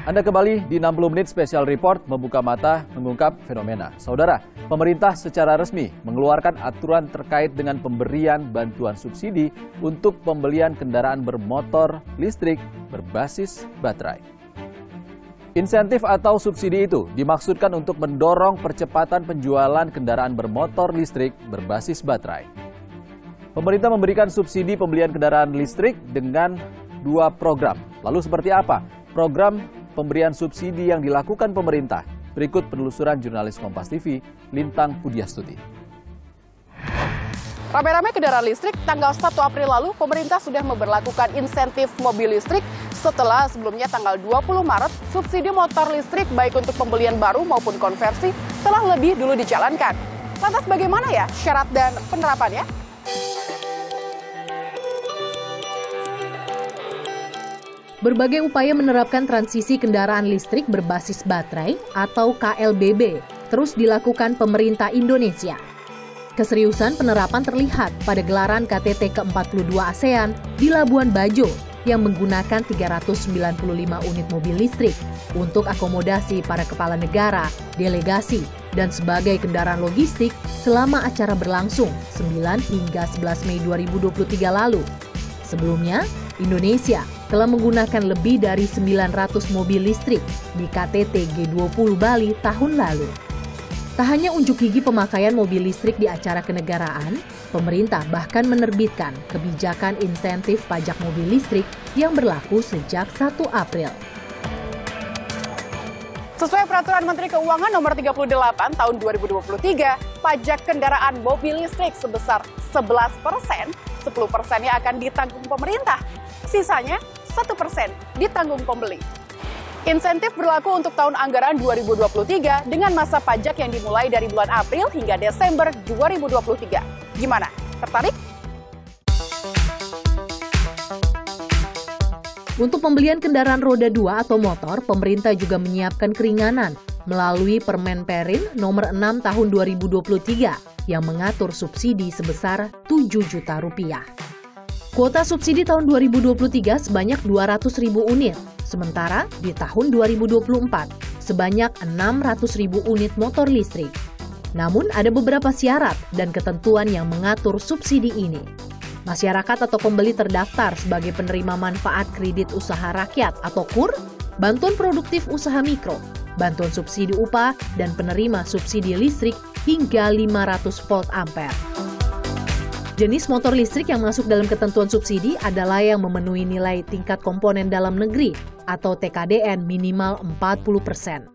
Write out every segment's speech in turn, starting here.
Anda kembali di 60 Menit Special Report membuka mata mengungkap fenomena. Saudara, pemerintah secara resmi mengeluarkan aturan terkait dengan pemberian bantuan subsidi untuk pembelian kendaraan bermotor listrik berbasis baterai. Insentif atau subsidi itu dimaksudkan untuk mendorong percepatan penjualan kendaraan bermotor listrik berbasis baterai. Pemerintah memberikan subsidi pembelian kendaraan listrik dengan 2 program. Lalu seperti apa program pemberian subsidi yang dilakukan pemerintah? Berikut penelusuran jurnalis Kompas TV, Lintang Pudiastuti. Rame-rame kendaraan listrik, tanggal 1 April lalu pemerintah sudah memberlakukan insentif mobil listrik setelah sebelumnya tanggal 20 Maret subsidi motor listrik baik untuk pembelian baru maupun konversi telah lebih dulu dijalankan. Lantas bagaimana ya syarat dan penerapannya? Berbagai upaya menerapkan transisi kendaraan listrik berbasis baterai atau KLBB terus dilakukan pemerintah Indonesia. Keseriusan penerapan terlihat pada gelaran KTT ke-42 ASEAN di Labuan Bajo yang menggunakan 395 unit mobil listrik untuk akomodasi para kepala negara, delegasi, dan sebagai kendaraan logistik selama acara berlangsung 9 hingga 11 Mei 2023 lalu. Sebelumnya, Indonesia telah menggunakan lebih dari 900 mobil listrik di KTT G20 Bali tahun lalu. Tak hanya unjuk gigi pemakaian mobil listrik di acara kenegaraan, pemerintah bahkan menerbitkan kebijakan insentif pajak mobil listrik yang berlaku sejak 1 April. Sesuai Peraturan Menteri Keuangan Nomor 38 Tahun 2023, pajak kendaraan mobil listrik sebesar 11%, 10%-nya akan ditanggung pemerintah. Sisanya 1% ditanggung pembeli. Insentif berlaku untuk tahun anggaran 2023 dengan masa pajak yang dimulai dari bulan April hingga Desember 2023. Gimana? Tertarik? Untuk pembelian kendaraan roda 2 atau motor, pemerintah juga menyiapkan keringanan melalui Permen Perin nomor 6 tahun 2023 yang mengatur subsidi sebesar 7 juta rupiah. Kuota subsidi tahun 2023 sebanyak 200.000 unit, sementara di tahun 2024 sebanyak 600.000 unit motor listrik. Namun ada beberapa syarat dan ketentuan yang mengatur subsidi ini. Masyarakat atau pembeli terdaftar sebagai penerima manfaat kredit usaha rakyat atau KUR, bantuan produktif usaha mikro, bantuan subsidi upah, dan penerima subsidi listrik hingga 500 volt ampere. Jenis motor listrik yang masuk dalam ketentuan subsidi adalah yang memenuhi nilai tingkat komponen dalam negeri atau TKDN minimal 40%.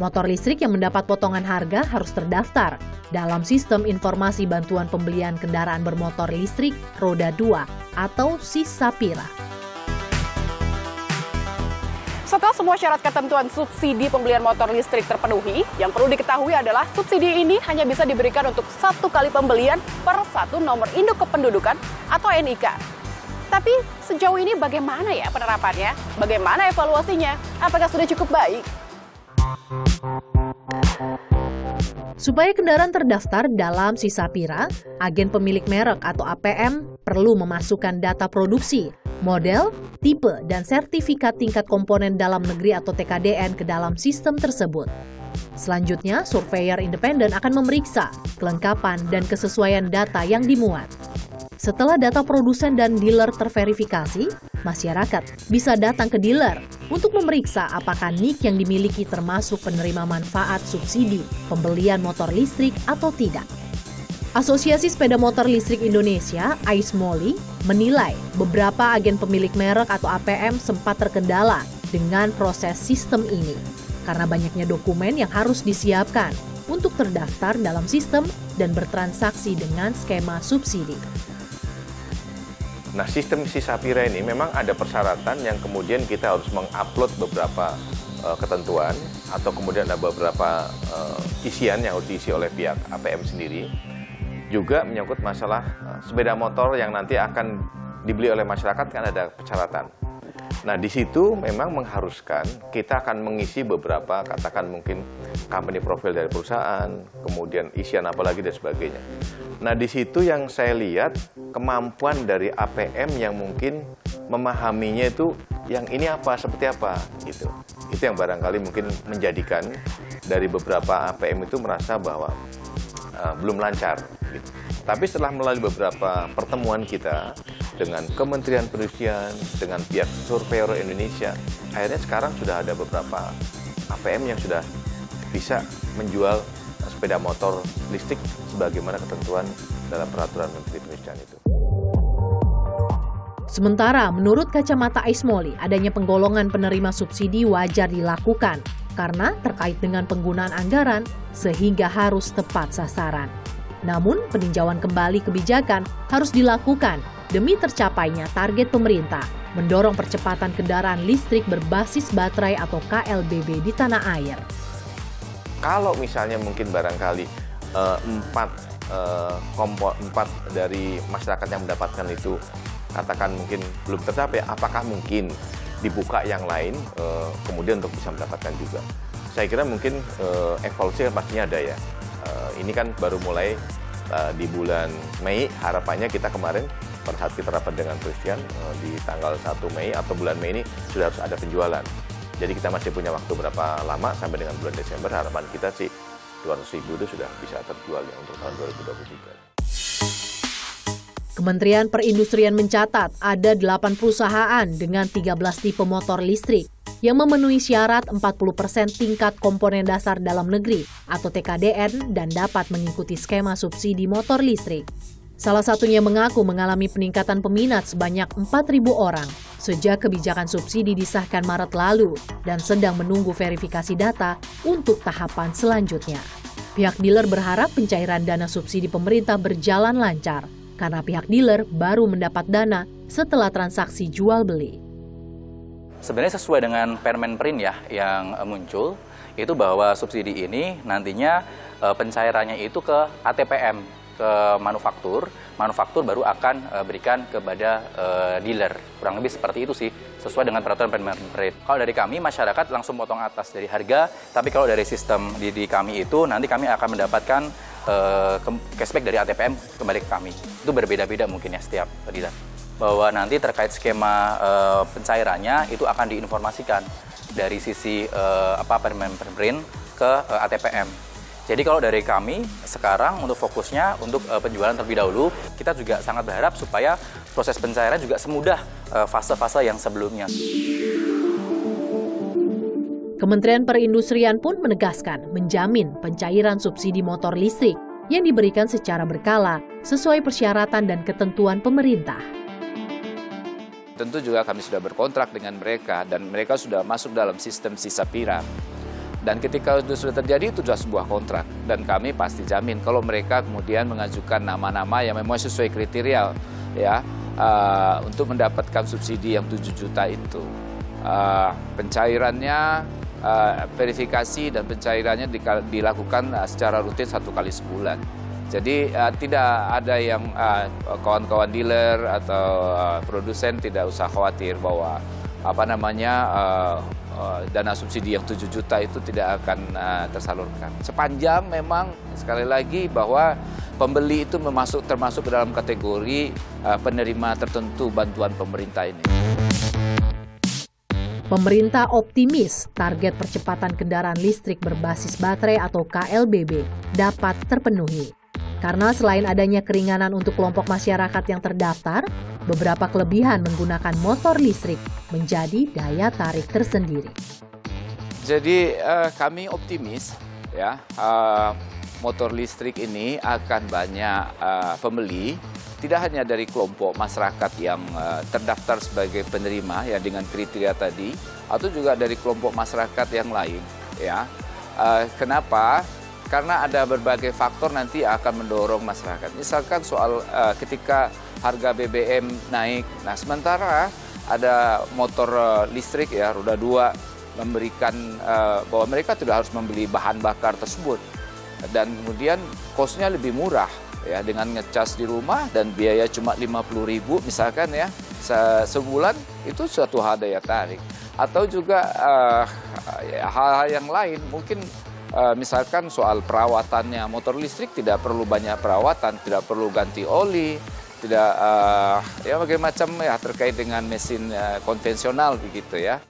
Motor listrik yang mendapat potongan harga harus terdaftar dalam Sistem Informasi Bantuan Pembelian Kendaraan Bermotor Listrik Roda 2 atau SISAPIRA. Setelah semua syarat ketentuan subsidi pembelian motor listrik terpenuhi, yang perlu diketahui adalah subsidi ini hanya bisa diberikan untuk 1 kali pembelian per 1 nomor induk kependudukan atau NIK. Tapi sejauh ini bagaimana ya penerapannya? Bagaimana evaluasinya? Apakah sudah cukup baik? Supaya kendaraan terdaftar dalam SISAPIRA, agen pemilik merek atau APM perlu memasukkan data produksi, model, tipe, dan sertifikat tingkat komponen dalam negeri atau TKDN ke dalam sistem tersebut. Selanjutnya, surveyor independen akan memeriksa kelengkapan dan kesesuaian data yang dimuat. Setelah data produsen dan dealer terverifikasi, masyarakat bisa datang ke dealer untuk memeriksa apakah NIK yang dimiliki termasuk penerima manfaat subsidi pembelian motor listrik atau tidak. Asosiasi Sepeda Motor Listrik Indonesia, AISMOLI, menilai beberapa agen pemilik merek atau APM sempat terkendala dengan proses sistem ini karena banyaknya dokumen yang harus disiapkan untuk terdaftar dalam sistem dan bertransaksi dengan skema subsidi. Nah, sistem SISAPIRA ini memang ada persyaratan yang kemudian kita harus mengupload beberapa ketentuan atau kemudian ada beberapa isian yang harus diisi oleh pihak APM sendiri. Juga menyangkut masalah sepeda motor yang nanti akan dibeli oleh masyarakat kan ada persyaratan. Nah, di situ memang mengharuskan kita akan mengisi beberapa, katakan mungkin company profile dari perusahaan, kemudian isian apa lagi dan sebagainya. Nah, di situ yang saya lihat kemampuan dari APM yang mungkin memahaminya itu yang ini apa, seperti apa, gitu. Itu yang barangkali mungkin menjadikan dari beberapa APM itu merasa bahwa belum lancar, gitu. Tapi setelah melalui beberapa pertemuan kita dengan Kementerian Perindustrian, dengan pihak Surveyor Indonesia, akhirnya sekarang sudah ada beberapa APM yang sudah bisa menjual sepeda motor listrik sebagaimana ketentuan dalam peraturan Menteri Perindustrian itu. Sementara menurut kacamata Ismoli, adanya penggolongan penerima subsidi wajar dilakukan karena terkait dengan penggunaan anggaran sehingga harus tepat sasaran. Namun, peninjauan kembali kebijakan harus dilakukan demi tercapainya target pemerintah mendorong percepatan kendaraan listrik berbasis baterai atau KLBB di tanah air. Kalau misalnya mungkin barangkali empat dari masyarakat yang mendapatkan itu katakan mungkin belum tercapai, apakah mungkin dibuka yang lain kemudian untuk bisa mendapatkan juga? Saya kira mungkin evolusi pastinya ada ya. Ini kan baru mulai di bulan Mei, harapannya kita kemarin pada saat kita rapat dengan Presiden di tanggal 1 Mei atau bulan Mei ini sudah harus ada penjualan. Jadi kita masih punya waktu berapa lama sampai dengan bulan Desember, harapan kita sih 200.000 itu sudah bisa terjual ya untuk tahun 2023. Kementerian Perindustrian mencatat ada 8 perusahaan dengan 13 tipe motor listrik yang memenuhi syarat 40% tingkat komponen dasar dalam negeri atau TKDN dan dapat mengikuti skema subsidi motor listrik. Salah satunya mengaku mengalami peningkatan peminat sebanyak 4.000 orang sejak kebijakan subsidi disahkan Maret lalu dan sedang menunggu verifikasi data untuk tahapan selanjutnya. Pihak dealer berharap pencairan dana subsidi pemerintah berjalan lancar karena pihak dealer baru mendapat dana setelah transaksi jual-beli. Sebenarnya sesuai dengan Permenperin ya yang muncul, itu bahwa subsidi ini nantinya pencairannya itu ke ATPM, ke manufaktur baru akan berikan kepada dealer. Kurang lebih seperti itu sih, sesuai dengan peraturan Permenperin. Kalau dari kami, masyarakat langsung potong atas dari harga, tapi kalau dari sistem di kami itu, nanti kami akan mendapatkan cashback dari ATPM kembali ke kami. Itu berbeda-beda mungkin ya setiap dealer. Bahwa nanti terkait skema pencairannya itu akan diinformasikan dari sisi Permenperin ke ATPM. Jadi kalau dari kami sekarang untuk fokusnya untuk penjualan terlebih dahulu, kita juga sangat berharap supaya proses pencairan juga semudah fase-fase yang sebelumnya. Kementerian Perindustrian pun menegaskan menjamin pencairan subsidi motor listrik yang diberikan secara berkala sesuai persyaratan dan ketentuan pemerintah. Tentu juga kami sudah berkontrak dengan mereka dan mereka sudah masuk dalam sistem Sisapira. Dan ketika itu sudah terjadi itu sudah sebuah kontrak dan kami pasti jamin kalau mereka kemudian mengajukan nama-nama yang memang sesuai kriteria ya untuk mendapatkan subsidi yang 7 juta itu. Pencairannya verifikasi dan pencairannya dilakukan secara rutin 1 kali sebulan. Jadi tidak ada yang kawan-kawan dealer atau produsen tidak usah khawatir bahwa dana subsidi yang 7 juta itu tidak akan tersalurkan. Sepanjang memang sekali lagi bahwa pembeli itu termasuk ke dalam kategori penerima tertentu bantuan pemerintah ini. Pemerintah optimis target percepatan kendaraan listrik berbasis baterai atau KLBB dapat terpenuhi. Karena selain adanya keringanan untuk kelompok masyarakat yang terdaftar, beberapa kelebihan menggunakan motor listrik menjadi daya tarik tersendiri. Jadi kami optimis ya motor listrik ini akan banyak pembeli, tidak hanya dari kelompok masyarakat yang terdaftar sebagai penerima ya dengan kriteria tadi, atau juga dari kelompok masyarakat yang lain ya. Kenapa? Karena ada berbagai faktor nanti akan mendorong masyarakat. Misalkan soal ketika harga BBM naik, nah sementara ada motor listrik ya roda 2 memberikan bahwa mereka tidak harus membeli bahan bakar tersebut dan kemudian kosnya lebih murah ya dengan ngecas di rumah dan biaya cuma 50.000 misalkan ya, sebulan itu suatu hal daya tarik. Atau juga hal-hal yang lain, mungkin misalkan soal perawatannya, motor listrik tidak perlu banyak perawatan, tidak perlu ganti oli, tidak ya macam ya terkait dengan mesin konvensional begitu ya.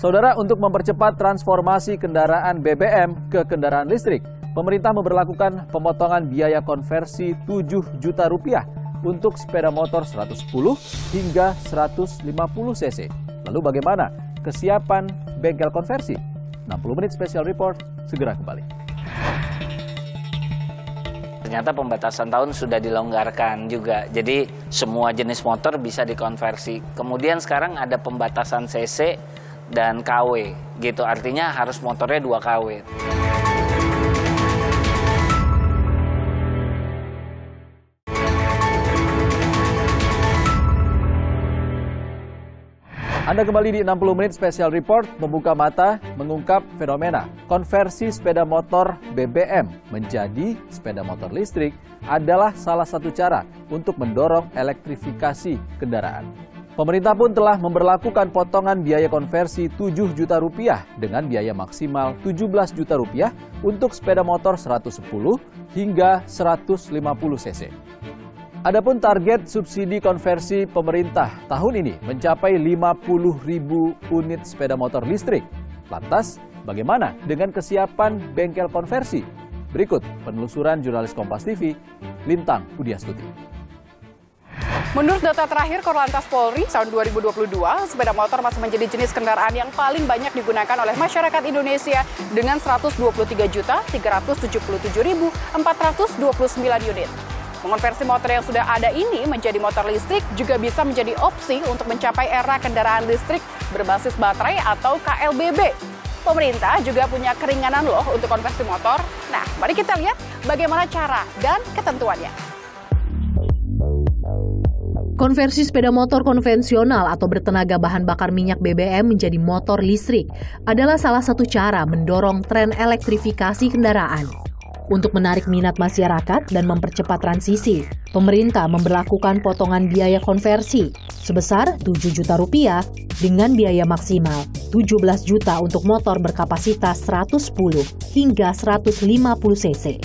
Saudara, untuk mempercepat transformasi kendaraan BBM ke kendaraan listrik, pemerintah memberlakukan pemotongan biaya konversi Rp7 juta untuk sepeda motor 110 hingga 150 cc. Lalu bagaimana kesiapan bengkel konversi? 60 menit special report segera kembali. Ternyata pembatasan tahun sudah dilonggarkan juga. Jadi semua jenis motor bisa dikonversi. Kemudian sekarang ada pembatasan cc dan KW gitu. Artinya harus motornya 2 KW. Anda kembali di 60 menit special report membuka mata mengungkap fenomena konversi sepeda motor BBM menjadi sepeda motor listrik adalah salah satu cara untuk mendorong elektrifikasi kendaraan. Pemerintah pun telah memberlakukan potongan biaya konversi Rp7 juta dengan biaya maksimal Rp17 juta untuk sepeda motor 110 hingga 150 cc. Adapun target subsidi konversi pemerintah tahun ini mencapai 50.000 unit sepeda motor listrik. Lantas, bagaimana dengan kesiapan bengkel konversi? Berikut penelusuran jurnalis Kompas TV, Lintang Pudiastuti. Menurut data terakhir Korlantas Polri tahun 2022, sepeda motor masih menjadi jenis kendaraan yang paling banyak digunakan oleh masyarakat Indonesia dengan 123.377.429 unit. Mengonversi motor yang sudah ada ini menjadi motor listrik juga bisa menjadi opsi untuk mencapai era kendaraan listrik berbasis baterai atau KLBB. Pemerintah juga punya keringanan loh untuk konversi motor. Nah, mari kita lihat bagaimana cara dan ketentuannya. Konversi sepeda motor konvensional atau bertenaga bahan bakar minyak BBM menjadi motor listrik adalah salah satu cara mendorong tren elektrifikasi kendaraan. Untuk menarik minat masyarakat dan mempercepat transisi, pemerintah memberlakukan potongan biaya konversi sebesar Rp7 juta dengan biaya maksimal Rp17 juta untuk motor berkapasitas 110 hingga 150 cc.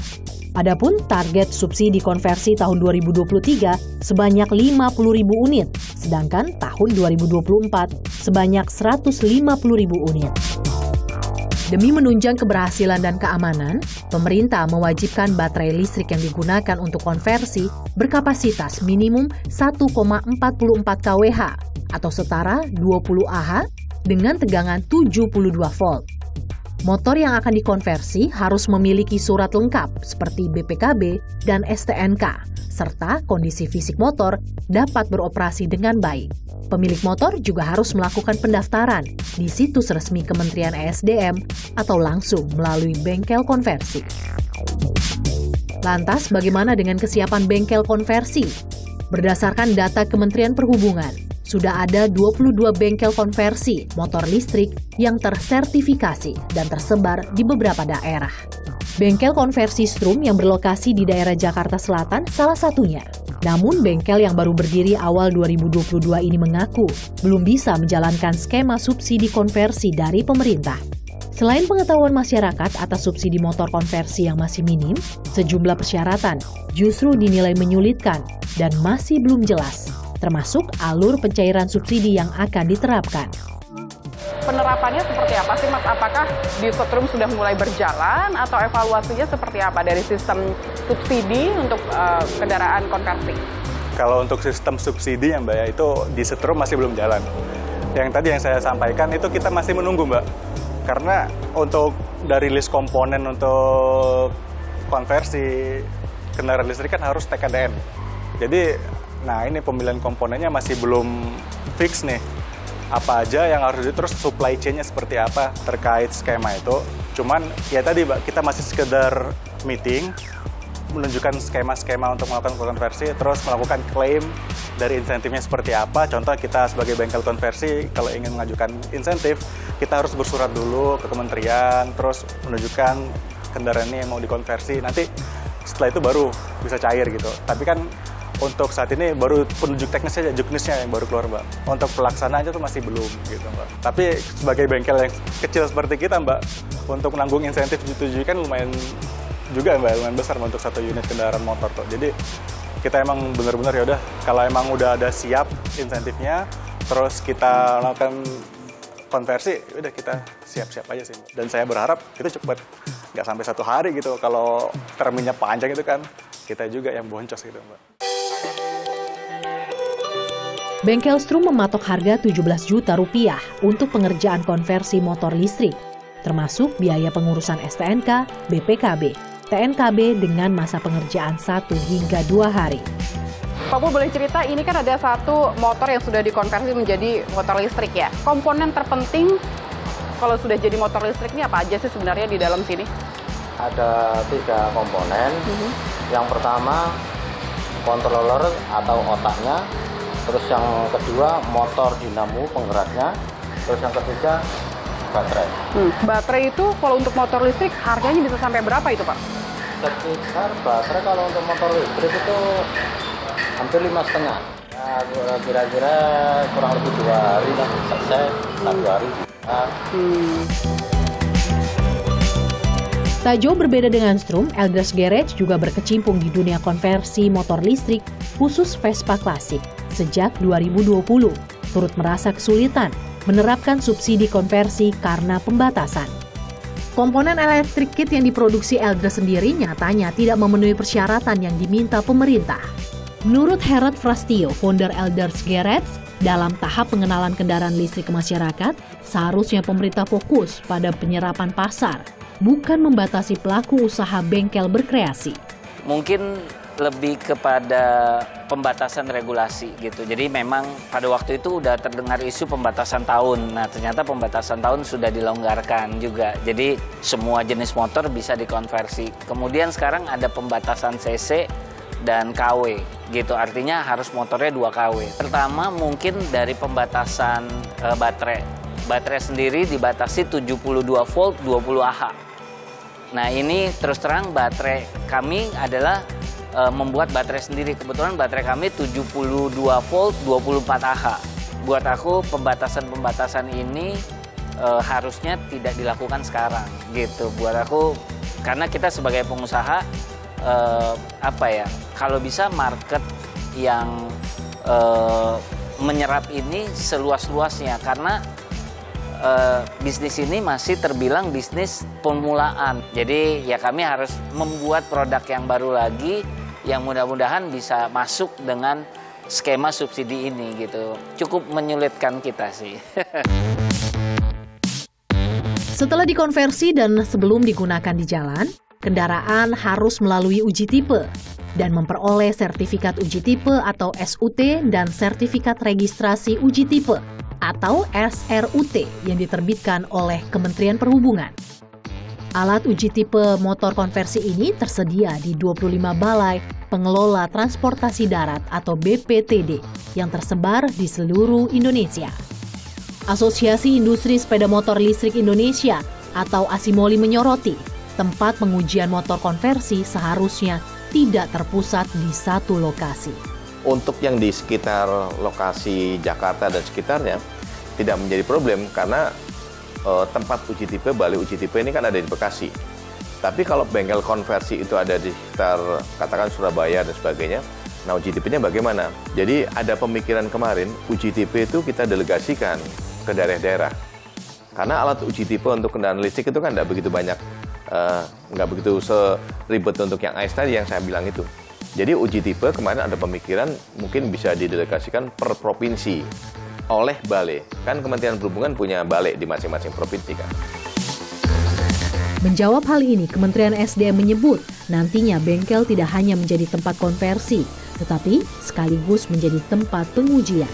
Adapun target subsidi konversi tahun 2023 sebanyak 50.000 unit, sedangkan tahun 2024 sebanyak 150.000 unit. Demi menunjang keberhasilan dan keamanan, pemerintah mewajibkan baterai listrik yang digunakan untuk konversi berkapasitas minimum 1,44 kWh atau setara 20 Ah dengan tegangan 72 volt. Motor yang akan dikonversi harus memiliki surat lengkap seperti BPKB dan STNK, serta kondisi fisik motor dapat beroperasi dengan baik. Pemilik motor juga harus melakukan pendaftaran di situs resmi Kementerian ESDM atau langsung melalui bengkel konversi. Lantas, bagaimana dengan kesiapan bengkel konversi? Berdasarkan data Kementerian Perhubungan, sudah ada 22 bengkel konversi motor listrik yang tersertifikasi dan tersebar di beberapa daerah. Bengkel konversi Strum yang berlokasi di daerah Jakarta Selatan salah satunya. Namun bengkel yang baru berdiri awal 2022 ini mengaku belum bisa menjalankan skema subsidi konversi dari pemerintah. Selain pengetahuan masyarakat atas subsidi motor konversi yang masih minim, sejumlah persyaratan justru dinilai menyulitkan dan masih belum jelas, termasuk alur pencairan subsidi yang akan diterapkan. Penerapannya seperti apa sih, Mas? Apakah di Setrum sudah mulai berjalan atau evaluasinya seperti apa dari sistem subsidi untuk kendaraan konversi? Kalau untuk sistem subsidi ya Mbak ya, itu di Setrum masih belum jalan. Yang tadi yang saya sampaikan itu kita masih menunggu Mbak. Karena untuk dari list komponen untuk konversi kendaraan listrik kan harus TKDN. Jadi, nah ini pemilihan komponennya masih belum fix nih. Apa aja yang harus terus supply chain-nya seperti apa terkait skema itu. Cuman ya tadi Mbak, kita masih sekedar meeting, menunjukkan skema-skema untuk melakukan konversi, terus melakukan klaim dari insentifnya seperti apa. Contoh kita sebagai bengkel konversi, kalau ingin mengajukan insentif, kita harus bersurat dulu ke kementerian, terus menunjukkan kendaraan ini yang mau dikonversi. Nanti setelah itu baru bisa cair gitu. Tapi kan Untuk saat ini baru penunjuk teknisnya, juknisnya yang baru keluar, Mbak. Untuk pelaksanaannya tuh masih belum gitu, Mbak. Tapi sebagai bengkel yang kecil seperti kita, Mbak, untuk nanggung insentif 7 kan lumayan juga, Mbak, lumayan besar untuk satu unit kendaraan motor tuh. Jadi kita emang benar-benar ya udah, kalau emang udah ada siap insentifnya, terus kita lakukan konversi, udah kita siap-siap aja sih. Dan saya berharap itu cepat, nggak sampai 1 hari gitu. Kalau terminnya panjang itu kan kita juga yang boncos gitu, Mbak. Bengkel Strum mematok harga 17 juta rupiah untuk pengerjaan konversi motor listrik, termasuk biaya pengurusan STNK, BPKB, TNKB dengan masa pengerjaan 1 hingga 2 hari. Pak Pul, boleh cerita, ini kan ada satu motor yang sudah dikonversi menjadi motor listrik ya. Komponen terpenting kalau sudah jadi motor listrik ini apa aja sih sebenarnya di dalam sini? Ada 3 komponen. Yang pertama controller atau otaknya, terus yang kedua motor dinamo penggeraknya, terus yang ketiga baterai. Baterai itu kalau untuk motor listrik harganya bisa sampai berapa itu, Pak? Sekitar baterai kalau untuk motor listrik itu hampir 5,5. Ya, kira-kira kurang lebih 2 hari lah selesai, 1 hari. Tak jauh berbeda dengan Strum, Elders Garage juga berkecimpung di dunia konversi motor listrik khusus Vespa klasik sejak 2020. Turut merasa kesulitan menerapkan subsidi konversi karena pembatasan. Komponen elektrik kit yang diproduksi Elders sendiri nyatanya tidak memenuhi persyaratan yang diminta pemerintah. Menurut Herod Frastio, founder Elders Garage, dalam tahap pengenalan kendaraan listrik ke masyarakat, seharusnya pemerintah fokus pada penyerapan pasar, bukan membatasi pelaku usaha bengkel berkreasi. Mungkin lebih kepada pembatasan regulasi gitu. Jadi memang pada waktu itu udah terdengar isu pembatasan tahun. Nah, ternyata pembatasan tahun sudah dilonggarkan juga. Jadi semua jenis motor bisa dikonversi. Kemudian sekarang ada pembatasan CC dan KW gitu. Artinya harus motornya 2 KW. Pertama mungkin dari pembatasan baterai. Baterai sendiri dibatasi 72 volt 20 Ah. Nah, ini terus terang baterai kami adalah membuat baterai sendiri. Kebetulan baterai kami 72 volt 24 Ah. Buat aku pembatasan-pembatasan ini harusnya tidak dilakukan sekarang gitu. Buat aku, karena kita sebagai pengusaha kalau bisa market yang menyerap ini seluas-luasnya, karena bisnis ini masih terbilang bisnis pemulaan. Jadi ya kami harus membuat produk yang baru lagi yang mudah-mudahan bisa masuk dengan skema subsidi ini gitu. Cukup menyulitkan kita sih. Setelah dikonversi dan sebelum digunakan di jalan, kendaraan harus melalui uji tipe dan memperoleh sertifikat uji tipe atau SUT dan sertifikat registrasi uji tipe atau SRUT yang diterbitkan oleh Kementerian Perhubungan. Alat uji tipe motor konversi ini tersedia di 25 balai pengelola transportasi darat atau BPTD yang tersebar di seluruh Indonesia. Asosiasi Industri Sepeda Motor Listrik Indonesia atau ASIMOLI menyoroti, tempat pengujian motor konversi seharusnya tidak terpusat di satu lokasi. Untuk yang di sekitar lokasi Jakarta dan sekitarnya tidak menjadi problem karena tempat uji tipe, balai uji tipe ini kan ada di Bekasi. Tapi kalau bengkel konversi itu ada di sekitar katakan Surabaya dan sebagainya, nah uji tipenya bagaimana? Jadi ada pemikiran kemarin uji tipe itu kita delegasikan ke daerah-daerah. Karena alat uji tipe untuk kendaraan listrik itu kan tidak begitu banyak, nggak begitu seribet untuk yang AIS tadi yang saya bilang itu. Jadi uji tipe kemarin ada pemikiran mungkin bisa didelegasikan per provinsi oleh balai. Kan Kementerian Perhubungan punya balai di masing-masing provinsi kan. Menjawab hal ini, Kementerian SDM menyebut nantinya bengkel tidak hanya menjadi tempat konversi, tetapi sekaligus menjadi tempat pengujian.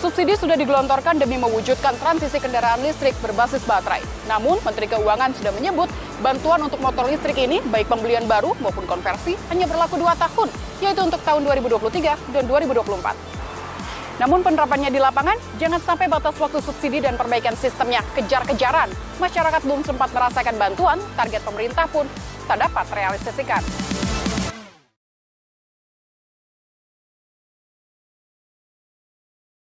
Subsidi sudah digelontorkan demi mewujudkan transisi kendaraan listrik berbasis baterai. Namun, Menteri Keuangan sudah menyebut bantuan untuk motor listrik ini, baik pembelian baru maupun konversi, hanya berlaku 2 tahun, yaitu untuk tahun 2023 dan 2024. Namun penerapannya di lapangan, jangan sampai batas waktu subsidi dan perbaikan sistemnya kejar-kejaran. Masyarakat belum sempat merasakan bantuan, target pemerintah pun tak dapat realisasikan.